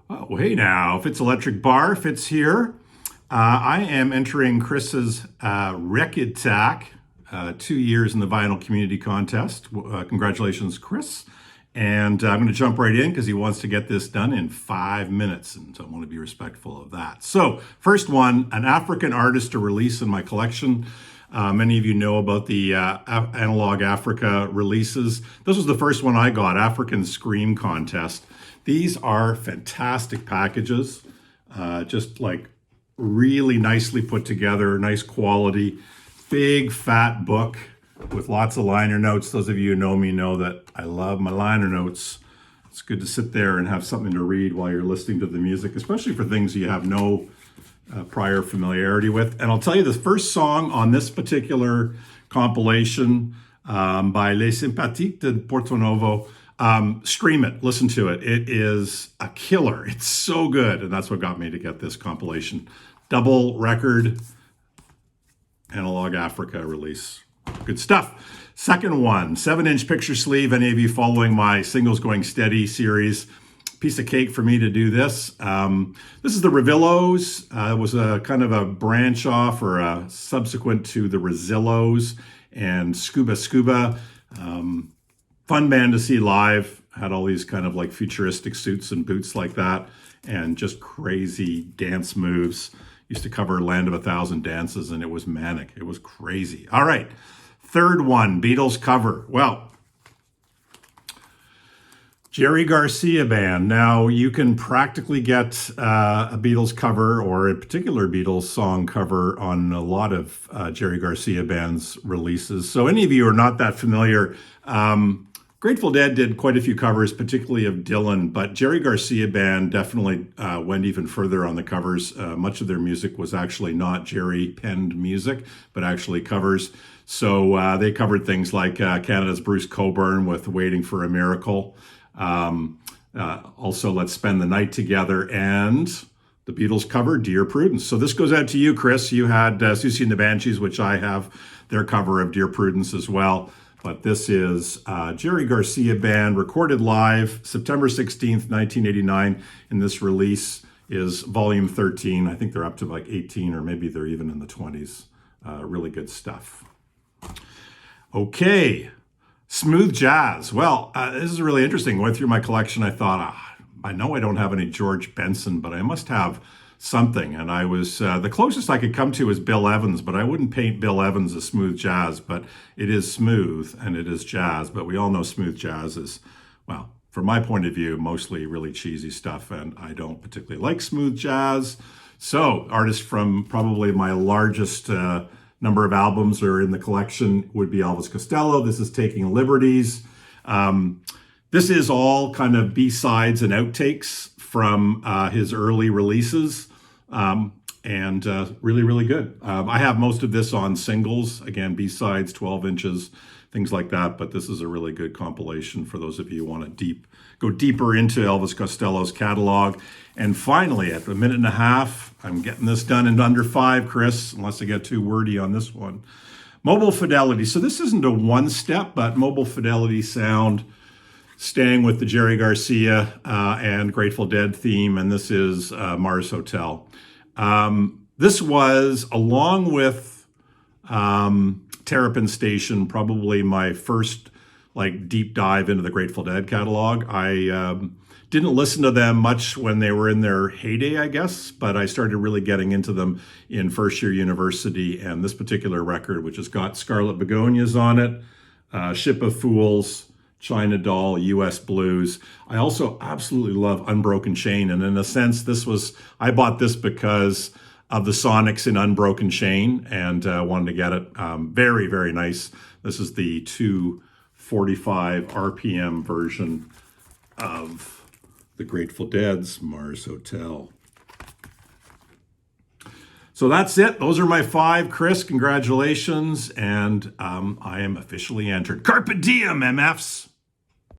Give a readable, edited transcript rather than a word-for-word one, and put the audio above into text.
Oh, hey now, Fitz Electric Bar, Fitz here. I am entering Chris's Rekkid Talk, 2 years in the vinyl community contest. Congratulations, Chris. And I'm going to jump right in because he wants to get this done in 5 minutes, and so I want to be respectful of that. So, first one, an African artist to release in my collection. Many of you know about the Analog Africa releases. This was the first one I got, African Scream Contest. These are fantastic packages, just like really nicely put together, nice quality, big fat book with lots of liner notes. Those of you who know me know that I love my liner notes. It's good to sit there and have something to read while you're listening to the music, especially for things you have no prior familiarity with. And I'll tell you, the first song on this particular compilation by Les Sympathiques de Porto Novo, stream it, listen to it. It is a killer. It's so good. And that's what got me to get this compilation. Double record, Analog Africa release. Good stuff. Second one, 7-inch picture sleeve. Any of you following my Singles Going Steady series, piece of cake for me to do this. This is the Revillos. It was a kind of a branch off or a subsequent to the Rezillos and Scuba. Fun band to see live. Had all these kind of like futuristic suits and boots like that, and just crazy dance moves. Used to cover Land of a Thousand Dances, and it was manic. It was crazy. All right, third one, Beatles cover. Well, Jerry Garcia Band. Now, you can practically get a Beatles cover or a particular Beatles song cover on a lot of Jerry Garcia Band's releases. So any of you who are not that familiar, Grateful Dead did quite a few covers, particularly of Dylan, but Jerry Garcia Band definitely went even further on the covers. Much of their music was actually not Jerry penned music, but actually covers. So they covered things like Canada's Bruce Cockburn with Waiting for a Miracle. Also, Let's Spend the Night Together, and the Beatles cover, Dear Prudence. So this goes out to you, Chris. You had Susie and the Banshees, which I have their cover of Dear Prudence as well. But this is Jerry Garcia Band, recorded live September 16th, 1989. And this release is volume 13. I think they're up to like 18, or maybe they're even in the 20s. Really good stuff. Okay. Smooth jazz. Well, this is really interesting. Going through my collection, I thought, I know I don't have any George Benson, but I must have something. And I was, the closest I could come to is Bill Evans, but I wouldn't paint Bill Evans as smooth jazz, but it is smooth and it is jazz. But we all know smooth jazz is, well, from my point of view, mostly really cheesy stuff. And I don't particularly like smooth jazz. So artists from probably my largest number of albums are in the collection would be Elvis Costello. This is Taking Liberties. This is all kind of B-sides and outtakes from his early releases, and really, really good. I have most of this on singles, again, B-sides, 12 inches, things like that, but this is a really good compilation for those of you who want to go deeper into Elvis Costello's catalog. And finally, at the minute and a half, I'm getting this done in under 5, Chris, unless I get too wordy on this one. Mobile Fidelity. So this isn't a one-step, but Mobile Fidelity sound, staying with the Jerry Garcia and Grateful Dead theme, and this is Mars Hotel. This was, along with Terrapin Station, probably my first like deep dive into the Grateful Dead catalog. I didn't listen to them much when they were in their heyday, I guess, but I started really getting into them in first year university, and this particular record, which has got Scarlet Begonias on it, Ship of Fools, China Doll, U.S. Blues. I also absolutely love Unbroken Chain, and in a sense, I bought this because of the Sonics in Unbroken Chain, and wanted to get it. Very, very nice. This is the 245 RPM version of the Grateful Dead's Mars Hotel. So that's it. Those are my 5. Chris, congratulations. And I am officially entered. Carpe diem, MFs.